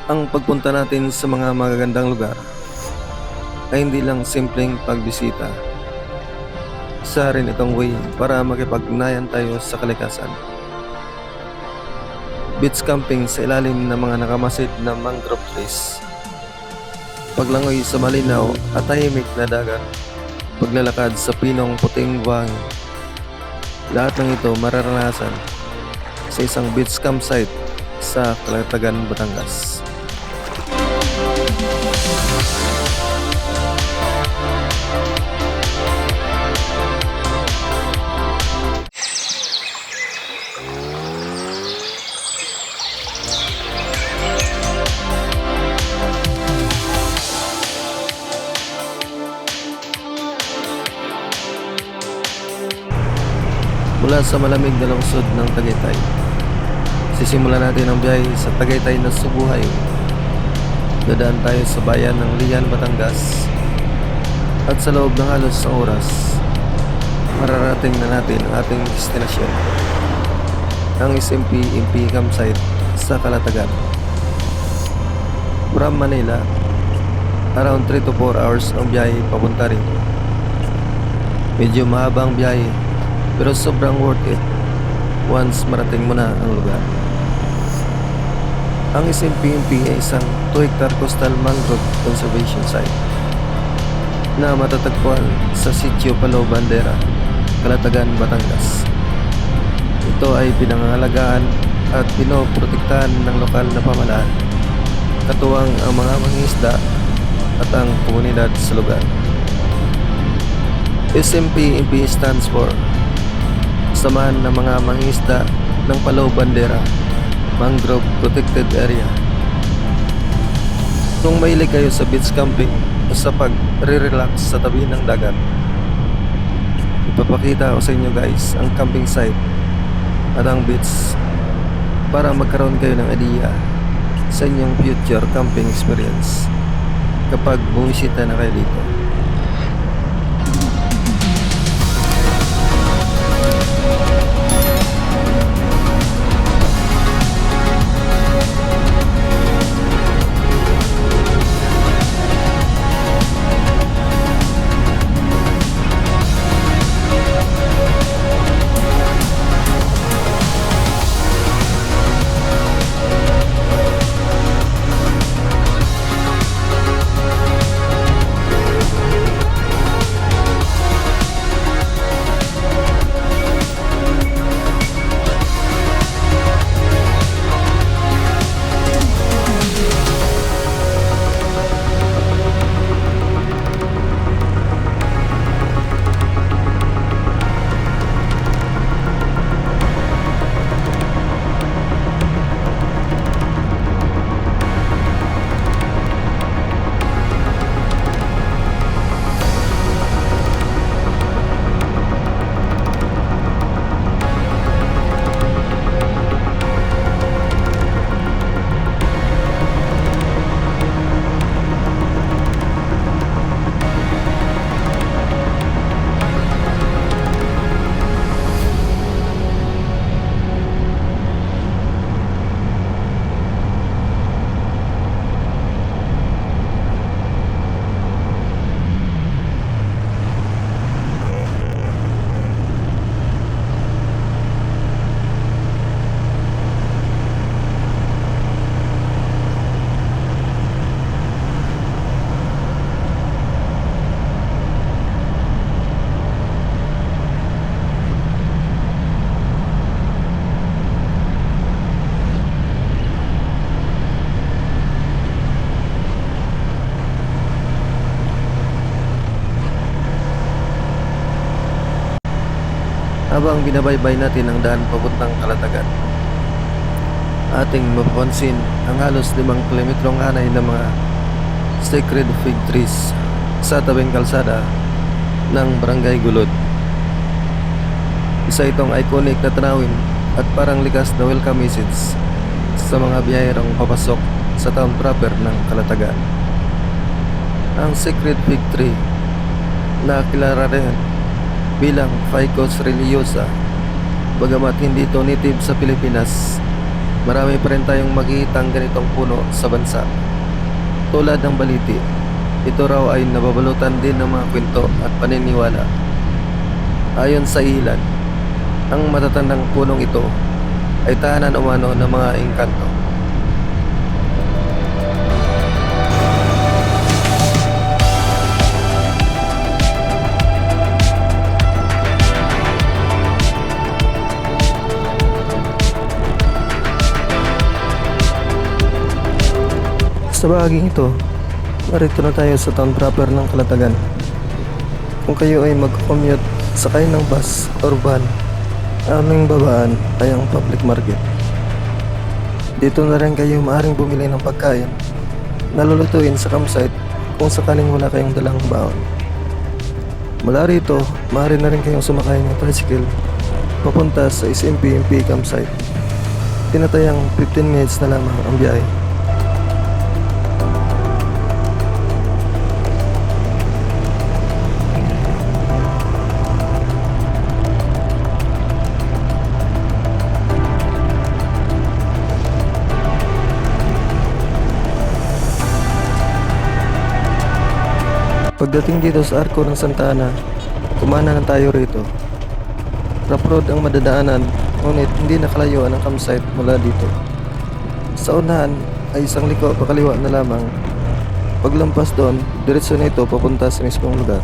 Ang pagpunta natin sa mga magagandang lugar ay hindi lang simpleng pagbisita. Isa rin itong way para makipag-ugnayan tayo sa kalikasan. Beach camping sa ilalim ng mga nakamasid na mangrove trees. Paglangoy sa malinaw at tahimik na dagat. Paglalakad sa pinong puting buhangin. Lahat ng ito mararanasan sa isang beach campsite sa Calatagan, Batangas. Mula sa malamig na lungsod ng Tagaytay, sisimulan natin ang biyahe sa Tagaytay na Cebu Highway. Dadaan tayo sa bayan ng Lian, Batangas, at sa loob ng halos isang oras, mararating na natin ang ating destinasyon, ang SMP campsite sa Calatagan. From Manila, around 3 to 4 hours ang biyahe papunta rito. Medyo mahaba ang biyahe, pero sobrang worth it once marating mo na ang lugar. Ang SMP ay isang 2-hectare coastal mangrove conservation site na matatagpuan sa Sitio Palo Bandera, Calatagan, Batangas. Ito ay pinangangalagaan at pinoprotektahan ng lokal na pamahalaan, katuwang ang mga mangingisda at ang komunidad sa lugar. SMP stands for Samahan ng mga mangingisda ng Palo Bandera Mangrove Protected Area. Kung mahilig kayo sa beach camping o sa pag-relax sa tabi ng dagat, ipapakita ko sa inyo guys ang camping site at ang beach para magkaroon kayo ng idea sa inyong future camping experience kapag bumisita na kayo dito. Habang binabaybay natin ang daan papuntang Calatagan, ating mapapansin ang halos 5 kilometrong hanay ng mga sacred fig trees sa tabing kalsada ng Barangay Gulod. Isa itong iconic na tanawin at parang likas na welcome message sa mga biyahirang papasok sa town proper ng Calatagan. Ang sacred fig tree na kilala rin bilang Ficus religiosa, bagamat hindi ito native sa Pilipinas, Marami pa rin tayong makikitang ganitong puno sa bansa. Tulad ng baliti, ito raw ay nababalutan din ng mga kwento at paniniwala. Ayon sa ilan, ang matatandang punong ito ay tahanan umano ng mga engkanto. Sa bahaging ito, narito na tayo sa town proper ng Calatagan. Kung kayo ay mag-commute, sakay ng bus or van, ang aming babaan ay ang public market. Dito na rin kayo maaaring bumili ng pagkain na lulutuin sa campsite kung sakaling wala kayong dalang baon. Mula rito, maaari na rin kayong sumakay ng tricycle papunta sa SMP campsite. Tinatayang 15 minutes na lamang ang biyahe. Pagdating dito sa Arco ng Santa Ana, kumana na tayo rito. Rough road ang madadaanan, ngunit hindi nakalayuan ang campsite mula dito. Sa unahan ay isang liko pakaliwa na lamang. Paglampas doon, diretso na ito papunta sa mismong lugar.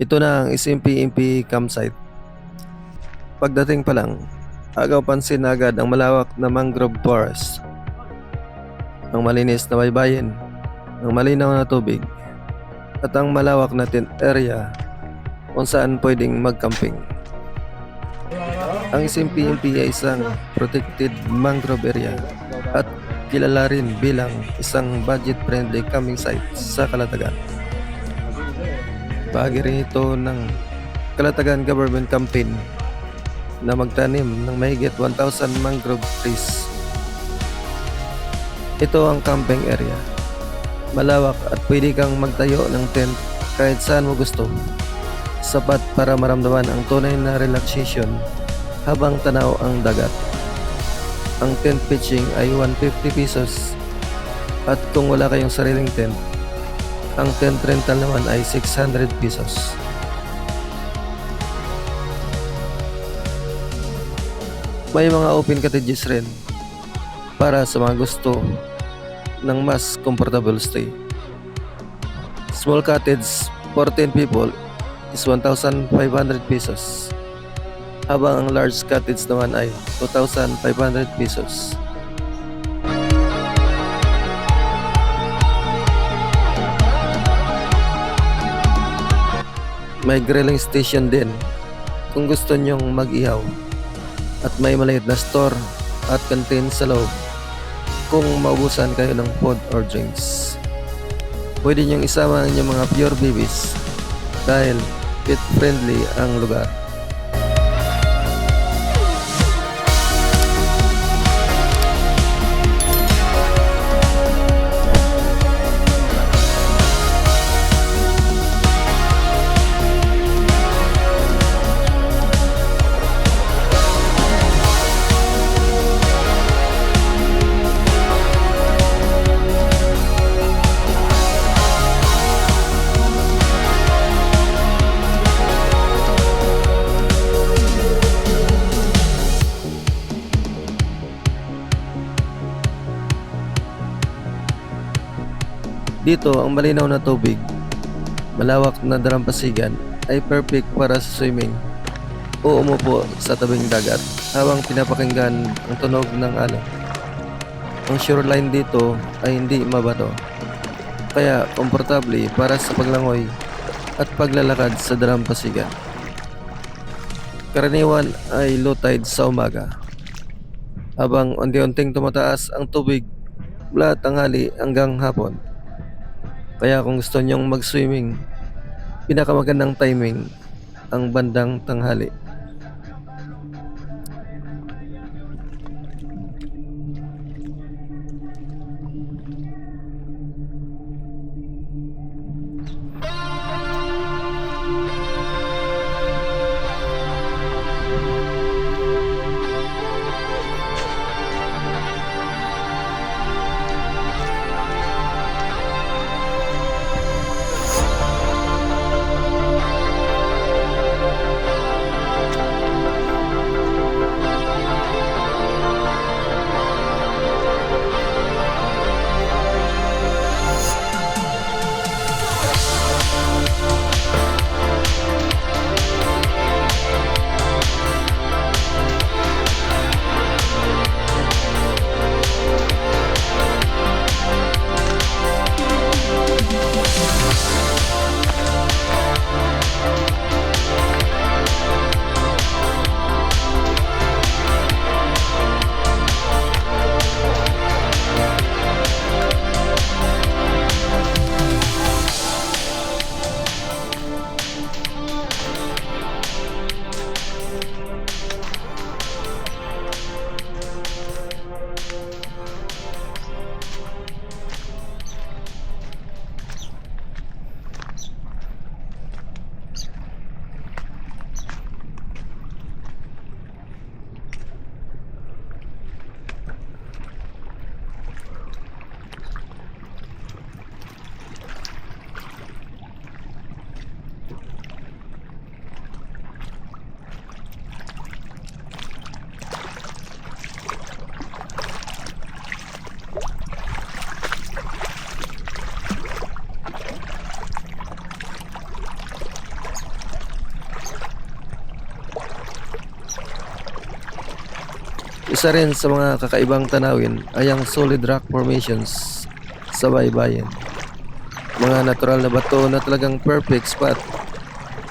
Ito na ang SMP campsite. Pagdating pa lang, agaw pansin na agad ang malawak na mangrove forest, ang malinis na baybayin, ang malinaw na tubig, at ang malawak na tent area kung saan pwedeng mag-camping. Ang SMP ay isang protected mangrove area at kilala rin bilang isang budget-friendly camping site sa Calatagan. Bahagi rin ito ng Calatagan Government Campaign na magtanim ng mahigit 1,000 mangrove trees. Ito ang camping area. Malawak at pwede kang magtayo ng tent kahit saan mo gusto. Sapat para maramdaman ang tunay na relaxation habang tanaw ang dagat. Ang tent pitching ay 150 pesos at kung wala kayong sariling tent, ang tent rental naman ay 600 pesos. May mga open cottages rin para sa mga gusto ng mas comfortable stay. Small cottage for 10 people is 1,500 pesos, habang ang large cottage naman ay 2,500 pesos. May grilling station din kung gusto nyong mag-ihaw at may maliit na store at canteen sa loob kung maubusan kayo ng food or drinks. Pwede nyong isama ang inyong mga pure babies dahil pet friendly ang lugar. Dito, ang malinaw na tubig, malawak na dalampasigan ay perfect para sa swimming o umupo sa tabing dagat habang pinapakinggan ang tunog ng alon. Ang shoreline dito ay hindi mabato, kaya komportable para sa paglangoy at paglalakad sa dalampasigan. Karaniwan ay low tide sa umaga, habang unti-unting tumataas ang tubig mula tanghali hanggang hapon. Kaya kung gusto nyong mag-swimming, pinakamagandang timing ang bandang tanghali. Isa rin sa mga kakaibang tanawin ay ang solid rock formations sa baybayin. Mga natural na bato na talagang perfect spot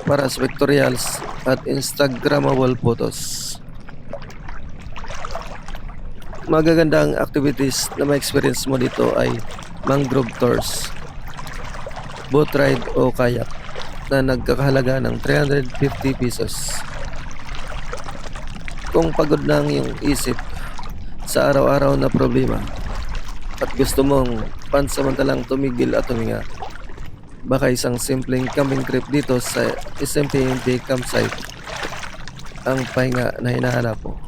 para sa pictorials at Instagrammable photos. Magagandang activities na ma-experience mo dito ay mangrove tours, boat ride o kayak na nagkakahalaga ng 350 pesos. Kung pagod na ang iyong isip sa araw-araw na problema at gusto mong pansamantalang tumigil at huminga, baka isang simpleng camping trip dito sa SMP campsite ang pahinga na hinahanap mo.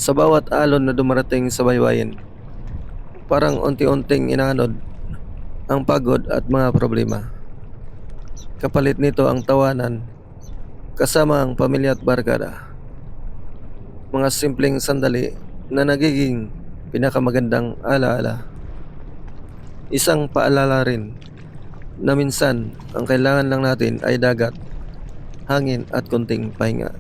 Sa bawat alon na dumarating sa baybayin, parang unti-unting inaanod ang pagod at mga problema. Kapalit nito ang tawanan kasama ang pamilya at barkada. Mga simpleng sandali na nagiging pinakamagandang alaala. Isang paalala rin na minsan ang kailangan lang natin ay dagat, hangin at konting pahinga.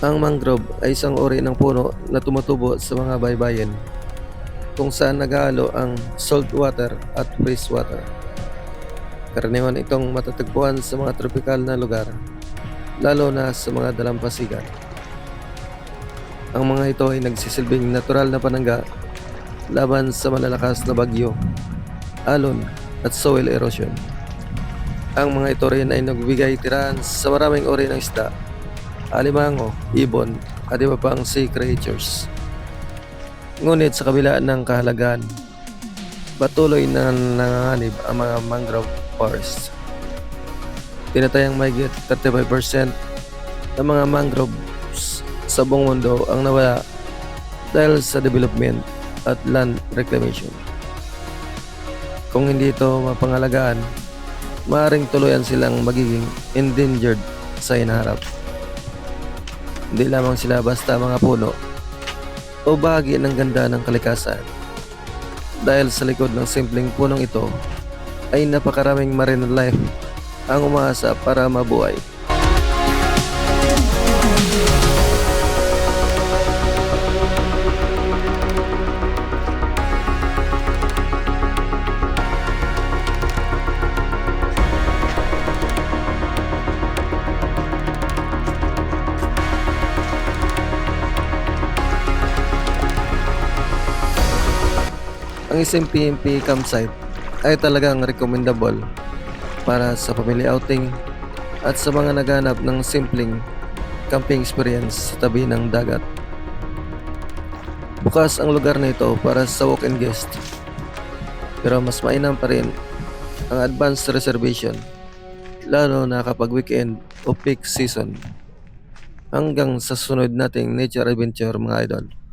Ang mangrove ay isang uri ng puno na tumutubo sa mga baybayin kung saan naghahalo ang salt water at fresh water. Karaniwan itong matatagpuan sa mga tropikal na lugar, lalo na sa mga dalampasigan. Ang mga ito ay nagsisilbing natural na panangga laban sa malalakas na bagyo, alon at soil erosion. Ang mga ito rin ay nagbibigay tirahan sa maraming uri ng isda, alimango, ibon at iba pang sea creatures. Ngunit sa kabila ng kahalagahan, patuloy na nanganganib ang mga mangrove forests. Tinatayang mahigit 35% ng mga mangroves sa buong mundo ang nawala dahil sa development at land reclamation. Kung hindi ito mapangalagaan, maaaring tuluyan silang magiging endangered sa hinaharap. Hindi lamang sila basta mga puno o bahagi ng ganda ng kalikasan. Dahil sa likod ng simpleng punong ito ay napakaraming marine life ang umaasa para mabuhay. Ang isang PMP campsite ay talagang recommendable para sa family outing at sa mga naghanap ng simpleng camping experience sa tabi ng dagat. Bukas ang lugar na ito para sa walk-in guest, pero mas mainam pa rin ang advanced reservation, lalo na kapag weekend o peak season. Hanggang sa sunod nating nature adventure mga idol.